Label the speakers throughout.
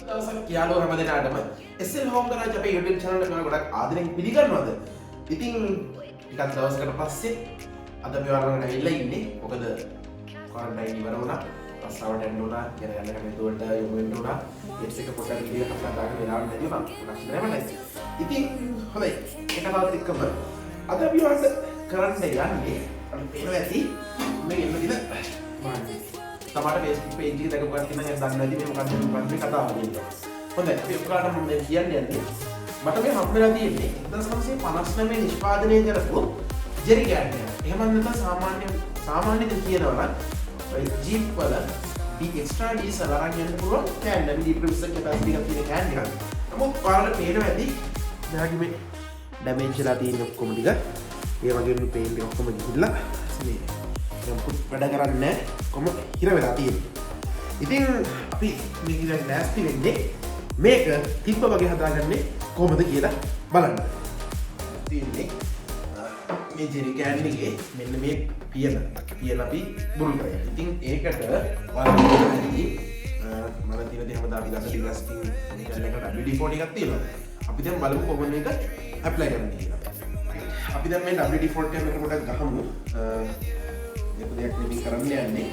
Speaker 1: දවසක් යාළුවෝ හැම දෙනාටම SL Home Garage අපේ YouTube channel එකට ගොඩක් ආදරෙන් පිළිගන්නවද? ඉතින් ටිකක් දවසකට පස්සේ අද අපි ඔයාලට ඇවිල්ලා ඉන්නේ. මොකද quarantine ඉවර වුණා. රස්සාවට යන්න උනා, යන කටයුතු වලට යොමු වෙන්න උනා. ඒත් එක පොඩ්ඩක් විදියට කතා කරගෙන වෙලාවක් නැති වුණා. ලක්ෂණයමයි. ඉතින් හොඳයි. ඒකවත් එක්කම අද අපි ඔයාලට කරන්න යන්නේ අපි පේනවා ඇති මේ ඉන්න දින තමාට Facebook page එක දැකපු ගන්න නම් දන්නේ නැති මේ මොකක්ද මේ කතාව කියන්නේ. හොඳයි අපි ඔයාලට මම කියන්නේ මට මේ හම් වෙලා තියෙන්නේ 1959 නිෂ්පාදනය කරපු Jerrycan එක. එහෙම නැත්නම් සාමාන්‍යයෙන් කියනවා නම් Jeep වල extra diesel අරන් යන්න පුළුවන් can එක ඩීප්‍රෙෂර් කැපැසිටි එකක් තියෙන can එකක්. නමුත් ඔයාලට පේනවා ඇති මෙයාගේ මේ ඩැමේජ් වෙලා තියෙන ඔක්කොම ටික ඒ වගේ මේ පේන්ට් එක ඔක්කොම ගිහිල්ලා මේ මොකුත් වැඩ කරන්නේ නැහැ. කොහොම හිර වෙලා තියෙන්නේ. ඉතින් අපි මේක ඉතින් නැස්ති වෙන්නේ මේක තිබ්බ වගේ හදාගන්නේ කොහොමද කියලා බලන්න. තියෙන්නේ මේ Jerrycan එකේ මෙන්න මේ පියන අපි බුරුල් කරගන්න. ඉතින් ඒකට ඔයාලා මම තියෙන දේ හැමදාම ගන්න Derusting Chemical එකට WD-40 එකක් තියෙනවා. අපි දැන් බලමු කොහොමද මේක ඇප්ලයි කරන්නේ කියලා. අපි දැන් මේ WD-40 එක පොඩ්ඩක් ගහමු. මේක දෙයක් නෙමෙයි කරන්න යන්නේ.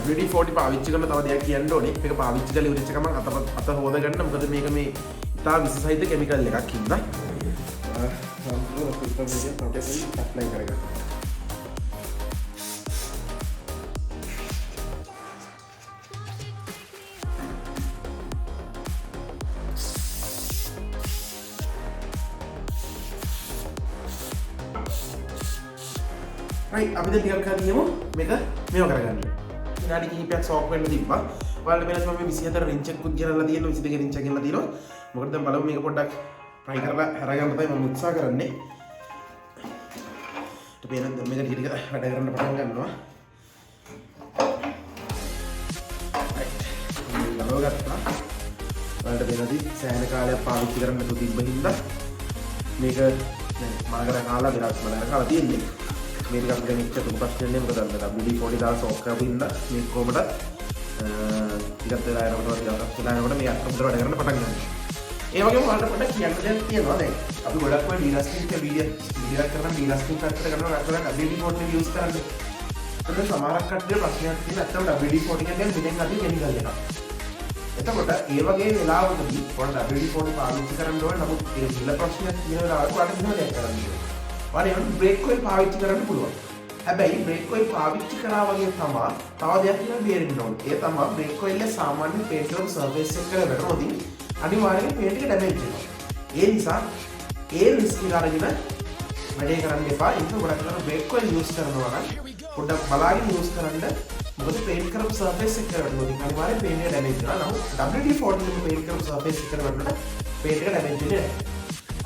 Speaker 1: WD-40 පාවිච්චි කරන තව දෙයක් කියන්න ඕනේ. මේක පාවිච්චි කරලා ඉවරච්ච ගමන් අත හොද ගන්න. මොකද මේක මේ ඉතා විශේෂයිත කෙමිකල් එකක් හින්දා. සම්පූර්ණ ෆිල්ටර් එකෙන් ප්‍රොටෙක්ට් ඇප්ලයි කරගන්න. right අපි දැන් ටිකක් හරියමු මේක මේව කරගන්න. විනාඩි කිහිපයක් සෝක් වෙන්න තිබ්බා. ඔයාලට වෙනස් මම 24 රින්ච් එකකුත් ගෙනල්ලා තියෙනවා 22 රින්ච් එකක් ගෙනල්ලා තියෙනවා. මොකද දැන් බලමු මේක පොඩ්ඩක් try කරලා හරගන්න තමයි මම උත්සාහ කරන්නේ. ඊට පස්සේ දැන් මේක ටික ටික වැඩ කරන්න පටන් ගන්නවා. right බලව ගත්තා. ඔයාලට වෙනදි සෑහෙන කාලයක් පාවිච්චි කරන්න නැතුව තිබ්බ හින්දා මේක දැන් මාගර කාලා විරාත් මලර කාලා තියෙන්නේ. මේක අපිට මෙච්චර දුක ප්‍රශ්න නෙමෙයි මොකද WD-40 දාලා සෝක් කරපින්න මේ කොහමද ටිකක් වෙලා යනකොට මේ අත්කම්තර වැඩ කරන්න පටන් ගන්නවා. ඒ වගේම ඔයාලට පොඩ්ඩක් කියන්න දෙයක් තියෙනවා දැන්. අපි ගොඩක් වෙයි Derusting එක වීඩියෝ කරන Derusting පැත්තට කරනවා නැත්නම් WD-40 use කරන්නේ. ඒක සමහරක් කට්ටිය ප්‍රශ්නයක් තියෙන නැත්නම් WD-40 එකෙන් මෙතෙන් අදින් කෙමිකල් එකක්. එතකොට ඒ වගේ වෙලාවකදී ඔයාලා WD-40 පාවිච්චි කරන්න ඕනේ. නමුත් ඒ විල ප්‍රශ්නයක් තියෙන වෙලාවට ඔයාලට මෙහෙම දෙයක් කරන්න ඕනේ. ඔයාලා brake oil පාවිච්චි කරන්න පුළුවන්. හැබැයි brake oil පාවිච්චි කරා වගේ තමයි තව දෙයක් කියලා බේරෙන්න ඕනේ. ඒ තමයි brake oil එක සාමාන්‍ය paint කරපු surface එකකට වැටුනොත් අනිවාර්යයෙන් paint එක damage වෙනවා. ඒ නිසා ඒ risk එක අරගෙන වැඩේ කරන්න එපා. ඒක ගොඩක් කරලා brake oil use කරනවා නම් පොඩ්ඩක් බලාගෙන use කරන්න. මොකද paint කරපු surface එකකට වැටුනොත් අනිවාර්යයෙන් paint එක damage වෙනවා. නමුත් WD-40 එක paint කරපු surface එකකට වැටුනොත් paint එක damage වෙන්නේ නැහැ.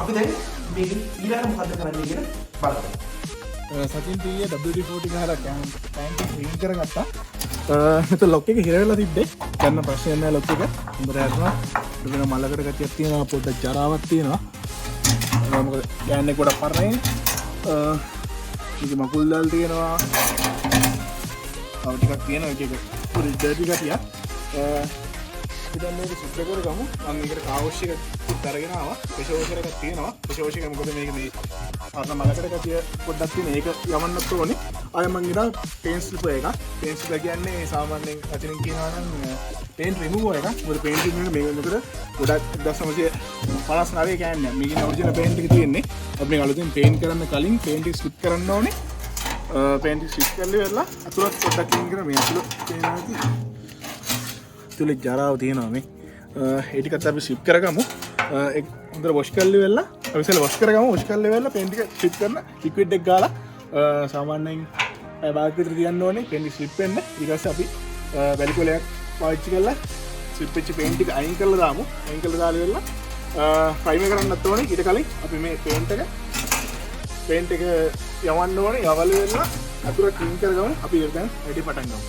Speaker 1: අපි දැන් මේක ඊළඟ මොකද්ද කරන්නේ කියලා බලමු.
Speaker 2: සතින් තීය WD-40 ගහලා ටැංක් ක්ලීන් කරගත්තා. මෙතන ලොක් එක හිර වෙලා තිබ්බේ. ගන්න ප්‍රශ්නයක් නෑ ලොක් එක. හොඳට යනවා. වෙන මලකට ගතියක් තියෙනවා, පොඩ්ඩක් ජරාවක් තියෙනවා. මොකද ගෑන් එක ගොඩක් පරණයි. මේක මකුල් දාල් තියෙනවා. තව ටිකක් තියෙනවා එක එක. පොඩි ඩර්ටි ගතියක්. ඉතින් මේක සුද්ධ කරගමු. මම මේකට කාවොෂ් එක අරගෙන ආවා. ප්‍රෙෂර් එකක් තියෙනවා. ප්‍රෙෂර් එක මොකද මේක මේ අර මලකට ගතිය පොඩ්ඩක් තියෙන. ඒක යවන්නත් ඕනේ. ආයෙ මම ගිනා පේන්ට් ස්ලිපර් එකක්. පේන්ට් ස්ලිපර් කියන්නේ සාමාන්‍යයෙන් අතරින් කියනවා නම් පේන්ට් රිමූවර් එකක්. මොකද පේන්ට් රිමූවර් මේක මොකද ගොඩක් 1959 කියන්නේ මේකේ ඔරිජිනල් පේන්ට් එක තියෙන්නේ. අපි මේක අලුතෙන් පේන්ට් කරන්න කලින් පේන්ට් එක ස්ලිප් කරන්න ඕනේ. පේන්ට් එක ස්ලිප් කරලා ඉවරලා අතුලත් පොඩ්ඩක් ක්ලීන් කරලා මේ අතුල තියෙනවා. තුලේ ජරාව තියෙනවා මේ. ඒ ටිකත් අපි ස්ලිප් කරගමු. ඒක හොඳට වොෂ් කරලා ඉවරලා අපි ඉස්සෙල්ලා වොෂ් කරගමු. වොෂ් කරලා ඉවරලා පේන්ට් එක ස්ලිප් කරන ලික්විඩ් එක ගාලා සාමාන්‍යයෙන් බාග් විතර තියන්න ඕනේ පේන්ට් ස්ලිප් වෙන්න. ඊට පස්සේ අපි වැලි කොලයක් පාවිච්චි කරලා ස්ලිප් වෙච්ච පේන්ට් ටික අයින් කරලා දාමු. අයින් කරලා දාලා ඉවරලා ප්‍රයිමර් කරන්නත් ඕනේ. ඊට කලින් අපි මේ පේන්ට් එක යවන්න ඕනේ. යවල ඉවරලා අතුර ක්ලීන් කරගමු. අපි ඒක දැන් වැඩි පටන් ගමු.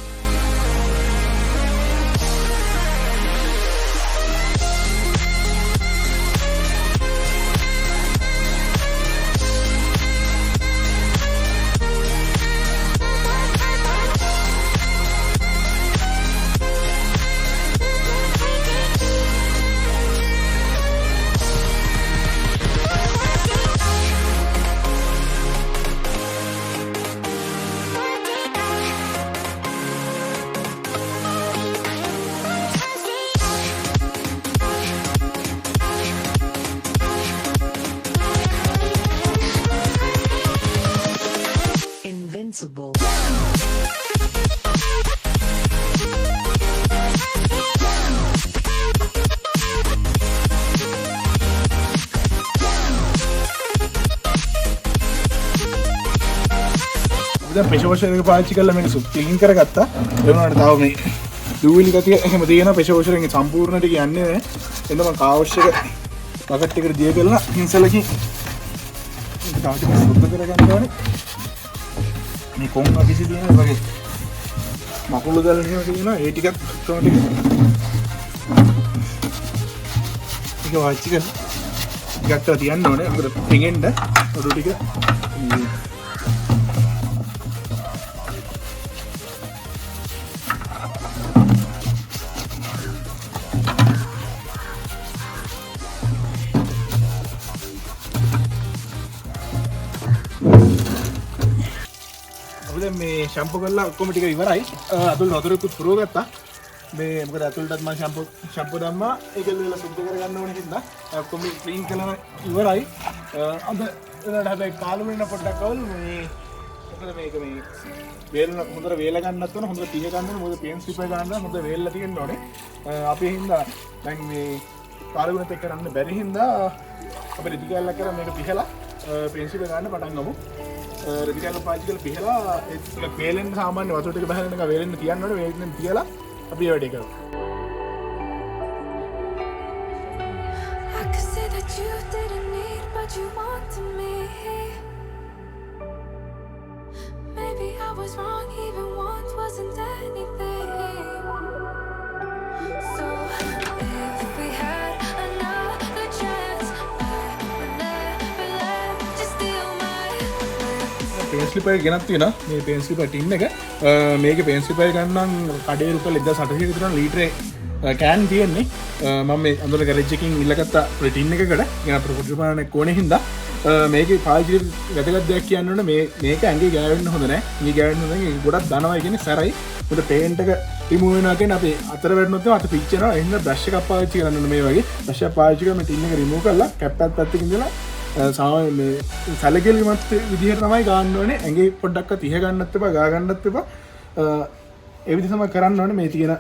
Speaker 3: Invincible.
Speaker 2: දැන් ප්‍රෙෂර් වොෂර් එක පාවිච්චි කරලා මේක ක්ලීන් කරගත්තා. ඒ වුණාට තව මේ ඩූවිලි ගතිය එහෙම තියෙනවා. ප්‍රෙෂර් වොෂර් එකෙන් සම්පූර්ණ ටික යන්නේ නැහැ. එතන මම කාවොෂ් එක බකට් එකට දිය කරලා හින්සලකින් තව ටික සුද්ධ කරගන්න ඕනේ. මේ කොම් අකිසි තියෙන වගේ මකුළු දැල් එහෙම තියෙනවා. ඒ ටිකත් කොහොම ටික වාච්චි කරලා ටිකක් තියන්න ඕනේ. මොකද පිඟෙන්න ඔඩු ටික මේ ෂැම්පු කරලා ඔක්කොම ටික ඉවරයි. අතුල් වතුරකුත් පුරවගත්තා. මේ මොකද අතුල්ටත් මම ෂැම්පු දැම්මා. ඒක එල්ලලා සුද්ධ කරගන්න ඕනේ හින්දා ඔක්කොම ක්ලීන් කරලා ඉවරයි. අද එනට හැබැයි කාලු වෙන පොඩ්ඩක් අවුල් මේ මොකද මේක මේ වේලන හොඳට වේල ගන්නත් ඕන. හොඳට පිහ ගන්න ඕන. මොකද පේන් ස්ලිප් එක ගන්න හොඳ වේලලා තියෙන්න ඕනේ. අපි හින්දා දැන් මේ කාලු වෙනත් එක්ක කරන්න බැරි හින්දා අපි රිදි කැල්ලක් කරා මේක පිහලා පේන් ස්ලිප් එක ගන්න පටන් ගමු. රෙදිකල් පාවිච්චි කරලා පිහලා ඒක වේලෙන් සාමාන්‍ය වතුර ටික බහගෙන එක වේලෙන් තියන්න ඕනේ. වේලෙන් තියලා අපි ඒ වැඩේ කරමු.
Speaker 4: I could say that you didn't need what you wanted me. Maybe I was wrong, even once wasn't anything. So if we had another chance, I would never let you steal my
Speaker 2: pain slip එක ගෙනත් තියෙනවා. මේ pain slip tin එක මේකේ pain slip එක ගන්නම් කඩේ රුපියල් 1600 විතර ලීටරේ කෑන් තියෙන්නේ. මම මේ අඳුර ගෑරේජ් එකකින් ඉල්ලගත්ත ටින් එකකට ගෙන ප්‍රොඩක්ට් ඕනේ හින්දා මේකේ පාවිච්චි වැදගත් දෙයක් කියන්න ඕනේ. මේක ඇඟේ ගෑවෙන්න හොඳ නැහැ. මේ ගෑවෙන්න හොඳ නැහැ. ගොඩක් දනවා කියන්නේ සැරයි. උඩ පේන්ට් එක රිමූව් වෙනවා කියන්නේ අපි අතර වැටුනොත් අත පිච්චෙනවා. එහෙනම් බ්‍රෂ් එකක් පාවිච්චි කරන්න ඕනේ. මේ වගේ බ්‍රෂ් එකක් පාවිච්චි කරලා මේ ටින් එක රිමූව් කරලා කැප් එකත් පැත්තකින් ඉඳලා සැලකිලිමත් විදිහට තමයි ගන්න ඕනේ. ඇඟේ පොඩ්ඩක්වත් ඉහ ගන්නත් එපා, ගා ගන්නත් එපා. ඒ විදිහ තමයි කරන්න ඕනේ. මේ තියෙන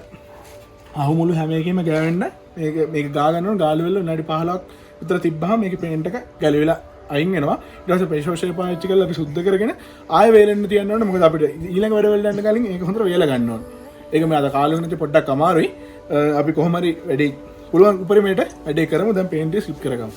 Speaker 2: අහුමුළු හැම එකෙම ගෑවෙන්න මේක ගා ගන්න ඕනේ. ගාලු වෙලා විනාඩි 15ක් විතර තිබ්බහම මේකේ පේන්ට් එක ගැලවිලා අයින් වෙනවා. ඊට පස්සේ ප්‍රෙෂර් වොෂර් පාවිච්චි කරලා අපි සුද්ධ කරගෙන ආයෙ වේලෙන්න තියන්න ඕනේ. මොකද අපිට ඊළඟ වැඩ වලට යන්න කලින් ඒක හොඳට වේලා ගන්න ඕනේ. ඒක මේ අද කාලේ වෙනදී පොඩ්ඩක් අමාරුයි. අපි කොහොම හරි වැඩේ පුළුවන් උපරිමයට වැඩේ කරමු. දැන් පේන්ට් එක ස්ලිප් කරගමු.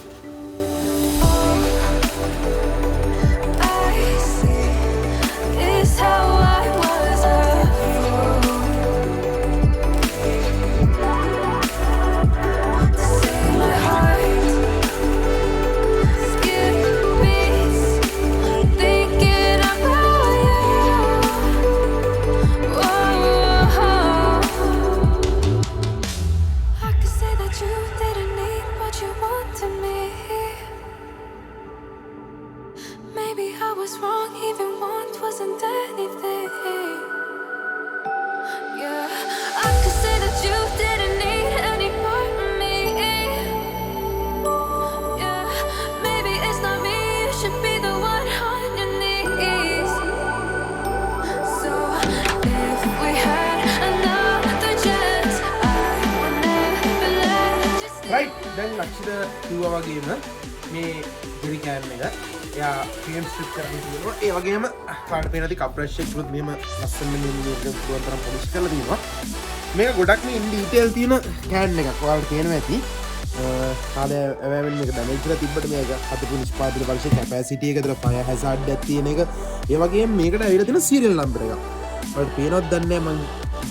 Speaker 1: දැන් ලක්ෂිත කිව්වා වගේම මේ Jerrycan එක එයා පේන් ස්ට්‍රිප් කරන්න තියෙනවා. ඒ වගේම කාට පේනදි කප් බ්‍රෂ් එකකුත් මෙහෙම ලස්සන මේක පුළුවන් තරම් පොලිෂ් කරලා තියෙනවා. මේක ගොඩක්ම ඉන් ඩීටේල් තියෙන කෑන් එකක්. ඔයාලට පේනවා ඇති. කාලේ ඇවැවෙන් මේක ඩැමේජ් කරලා තිබ්බට මේක හදපු නිෂ්පාදන පරිශ්‍රයේ කැපැසිටි එක විතර ෆයර් හැසාඩ් එකක් තියෙන එක. ඒ වගේම මේකට ඇවිල්ලා තියෙන සීරියල් නම්බර් එකක්. ඔයාලට පේනවද දන්නේ නැහැ මම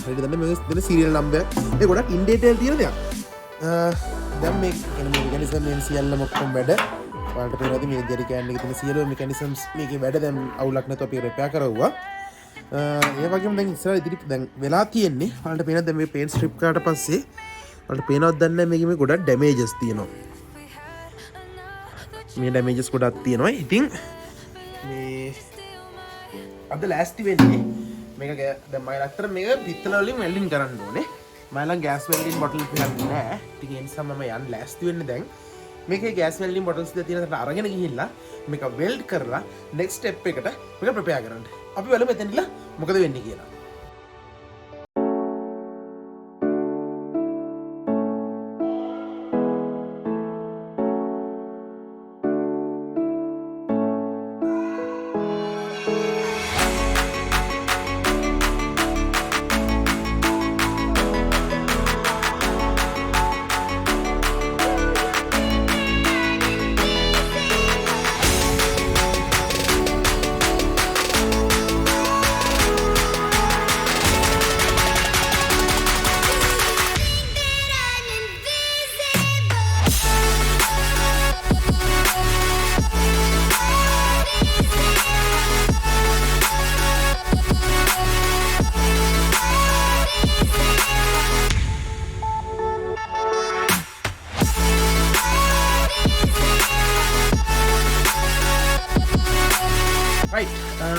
Speaker 1: හරියට දන්නේ මේක දෙන සීරියල් නම්බර් එක. ඒ ගොඩක් ඉන් ඩීටේල් තියෙන දෙයක්. දැන් මේක කියන්නේ මෙකැනිසම් මේ සියල්ලම ඔක්කොම වැඩ. ඔයාලට පේනවද මේ ජෙරිකෑන් එකේ තියෙන සියලුම මෙකැනිසම්ස් මේකේ වැඩ දැන් අවුලක් නැතුව අපි රිපෙයාර් කරවුවා. ඒ වගේම දැන් ඉස්සරහ ඉදිරි දැන් වෙලා තියෙන්නේ ඔයාලට පේනවද දැන් මේ පේන්ට් ස්ට්‍රිප් කරාට පස්සේ ඔයාලට පේනවද දන්නේ නැහැ මේකේ මේ ගොඩක් ඩැමේජස් තියෙනවා. මේ ඩැමේජස් ගොඩක් තියෙනවා. ඉතින් මේ අද ලෑස්ති වෙන්නේ මේක දැන් මම අතර මේක පිත්තල වලින් වෙල්ඩින් කරන්න ඕනේ. මම ළඟ ගෑස් වෙල්ඩින් බොටල් එකක් නැහැ. ඉතින් ඒ නිසා මම යන්න ලෑස්ති වෙන්නේ දැන්. මේකේ ගෑස් වෙල්ඩින් බොටල්ස් දෙක තියෙන තැනට අරගෙන ගිහිල්ලා මේක වෙල්ඩ් කරලා නෙක්ස්ට් ස්ටෙප් එකට මේක ප්‍රෙපෙයාර් කරන්න. අපි බලමු එතනilla මොකද වෙන්නේ කියලා.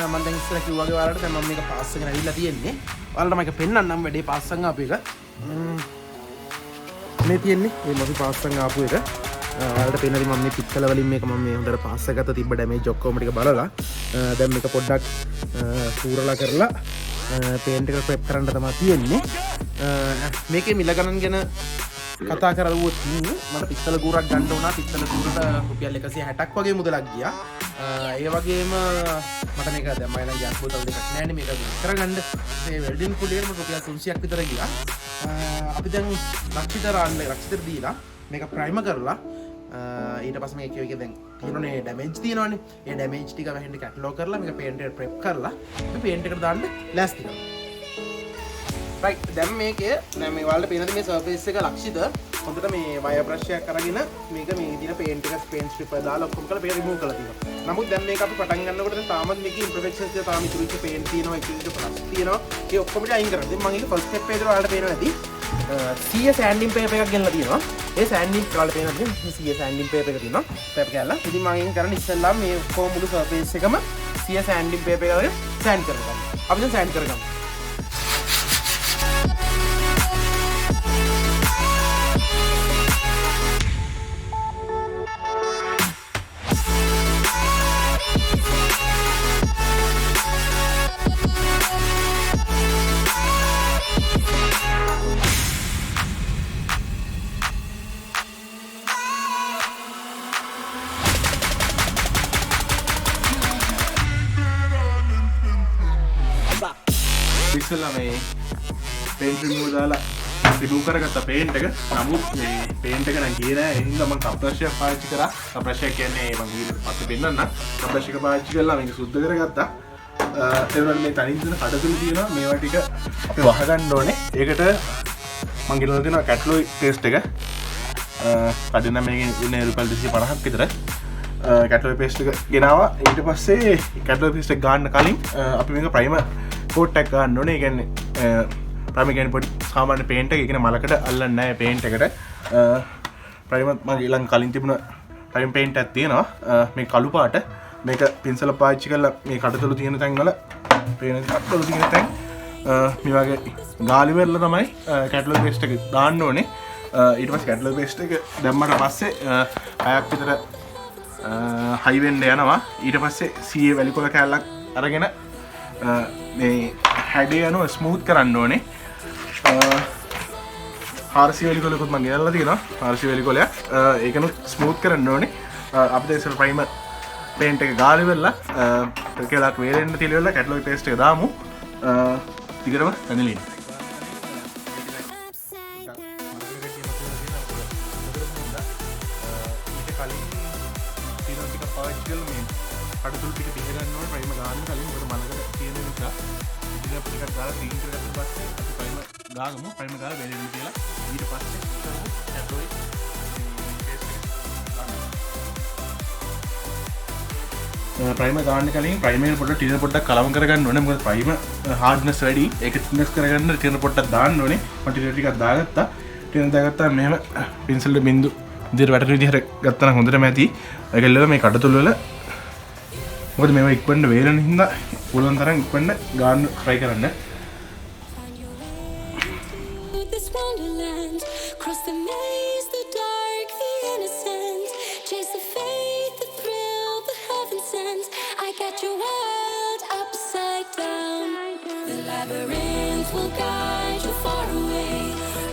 Speaker 1: මම දැන් ඉස්සර කිව්වා වගේ ඔයාලට දැන් මම මේක පාස් එකගෙන ඇවිල්ලා තියෙන්නේ. ඔයාලට මම ඒක පෙන්නන්නම් වැඩේ පාස් එකෙන් ආපු එක. මේ තියෙන්නේ මේ මොකද පාස් එකෙන් ආපු එක. ඔයාලට පේනදි මම මේ පිත්තල වලින් මේක මම මේ හොඳට පාස් එකකට තිබ්බ ඩැමේජ් ඔක්කොම ටික බලලා දැන් මේක පොඩ්ඩක් පූරලා කරලා පේන්ට් එක ප්‍රෙප් කරන්න තමයි තියෙන්නේ. මේකේ මිල ගණන් ගැන කතා කරවුවොත් මට පිත්තල ගුරක් ගන්න වුණා. පිත්තල ගුරට රුපියල් 160ක් වගේ මුදලක් ගියා. ඒ වගේම මට මේක දැන් මම නම් ගෑස් බෝතල් දෙකක් නෑනේ මේක කරගන්න. ඒ වෙල්ඩින් කුලියට මට රුපියල් 300ක් විතර ගියා. අපි දැන් ලක්ෂිතර දීලා මේක ප්‍රයිමර් කරලා ඊට පස්සේ මේකේ දැන් තියෙනනේ ඩැමේජ් තියෙනවනේ. ඒ ඩැමේජ් ටික වැහෙන්න කැටලොග් කරලා මේක පේන්ට් එකට ප්‍රෙප් කරලා අපි පේන්ට් එකට දාන්න ලෑස්ති කරනවා. රයිට් දැන් මේකේ දැන් මේ වලට පේනද මේ සර්ෆේස් එක ලක්ෂිත හොඳට මේ වයර් බ්‍රෂ් එකක් අරගෙන මේක මේ දින පේන්ට් එක පේන්ට් ස්ට්‍රිප් එක දාලා ඔක්කොම කරලා මේක රිමූව් කරලා තියෙනවා. නමුත් දැන් මේක අපි පටන් ගන්නකොට දැන් තාමත් මේකේ ඉම්පර්ෆෙක්ෂන්ස් එක තාම ඉතුරු වෙච්ච පේන්ට් තියෙනවා එක එක ප්ලස් තියෙනවා. ඒ ඔක්කොම ටික අයින් කරලා. දැන් මම ඊට ෆස්ට් ස්ටෙප් එකේදී ඔයාලට පේනවා ඇති CA සෑන්ඩින් පේපර් එකක් ගෙනලා තියෙනවා. ඒ සෑන්ඩින් ඔයාලට පේනවා CA සෑන්ඩින් පේපර් එක තියෙනවා. පේපර් කැල්ල. ඉතින් මම ඒක කරන්නේ ඉස්සෙල්ලා මේ ඔක්කොම මුළු සර්ෆේස් එකම CA සෑන්ඩින් පේපර් එකකට සෑන්ඩ් කරගන්න. අපි දැන් සෑන්ඩ් කරගමු. ඉස්සෙල්ලා මේ පේන්ට් රිමූවර් දාලා රිමූව් කරගත්ත පේන්ට් එක. නමුත් මේ පේන්ට් එක නම් ගියේ නෑ. ඒ හින්දා මම කප් බ්‍රෂ් එක පාවිච්චි කරා. කප් බ්‍රෂ් එක කියන්නේ මම ඊට පස්සේ පෙන්නන්න. කප් බ්‍රෂ් එක පාවිච්චි කරලා මේක සුද්ධ කරගත්තා. ඒ වුණාට මේ තනින් තියෙන කඩතුළු තියෙනවා. මේවා ටික අපි වහගන්න ඕනේ. ඒකට මම ගෙනලා තියෙනවා කැට්ලොයි පේස්ට් එක. කඩන මේකේ ඉන්නේ රුපියල් 250ක් විතර. කැට්ලොයි පේස්ට් එක ගෙනාවා. ඊට පස්සේ කැට්ලොයි පේස්ට් එක ගන්න කලින් අපි මේක ප්‍රයිමර් කෝට් එකක් ගන්න ඕනේ. ඒ කියන්නේ ප්‍රයිමර් කියන්නේ පොඩි සාමාන්‍ය පේන්ට් එක. ඒ කියන්නේ මලකට අල්ලන්නේ නැහැ පේන්ට් එකට. ප්‍රයිමර් මගේ ඊළඟ කලින් තිබුණ ප්‍රයිමර් පේන්ට් එකක් තියෙනවා. මේ කළු පාට. මේක පින්සල පාවිච්චි කරලා මේ කඩතොළු තියෙන තැන් වල පේන කඩතොළු තියෙන තැන් මේ වගේ ගාලි වෙරලා තමයි කැට්ලොග් පේස්ට් එක දාන්න ඕනේ. ඊට පස්සේ කැට්ලොග් පේස්ට් එක දැම්මට පස්සේ 6ක් විතර හයි වෙන්න යනවා. ඊට පස්සේ CA වැලිකොල කෑල්ලක් අරගෙන මේ හැඩේ යනවා ස්මූත් කරන්න ඕනේ. RC වැලිකොලකුත් මම ගෙනල්ලා තියෙනවා. RC වැලිකොලයක් ඒකනුත් ස්මූත් කරන්න ඕනේ. අපි දැන් ඉස්සර ප්‍රයිමර්
Speaker 2: පේන්ට් එක ගාලි වෙලා ටිකක් වේලෙන්න තියලා කැටලොග් පේස්ට් එක දාමු. ටිකටම ඇදලින්න. කඩතුළු ටික පිහ ගන්න ඕනේ ප්‍රයිමර් ගන්න කලින් මොකද මලකට තියෙන නිසා ඉතින් අපි ටිකක් දාලා ක්ලීන් කරගත්ත පස්සේ අපි ප්‍රයිමර් ගාගමු ප්‍රයිමර් ගාලා වෙලෙන්න කියලා ඊට පස්සේ කරමු ඇටෝයි ප්‍රයිමර් ගන්න කලින් ප්‍රයිමර් පොඩ්ඩක් ටින පොඩ්ඩක් කලවම් කරගන්න ඕනේ මොකද ප්‍රයිමර් හાર્ඩ්නස් වැඩි ඒක තික්නස් කරගන්න ටින පොඩ්ඩක් දාන්න ඕනේ මම ටින ටිකක් දාගත්තා ටින දාගත්තා මෙහෙම පෙන්සිල් එක බින්දු විදිහට වැටෙන විදිහට ගත්තා නම් හොඳටම ඇති ඒක එල්ලලා මේ කඩතුළු වල මොකද මේවා ඉක්වන්න වේලන හින්දා පුළුවන් තරම් ඉක්වන්න ගන්න try කරන්න.
Speaker 4: This wonderland, cross the maze, the dark, the innocent, chase the faith, the thrill, the heaven sent. I got your world upside down. The labyrinth will guide you far away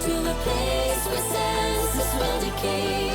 Speaker 4: to a place where senses will decay.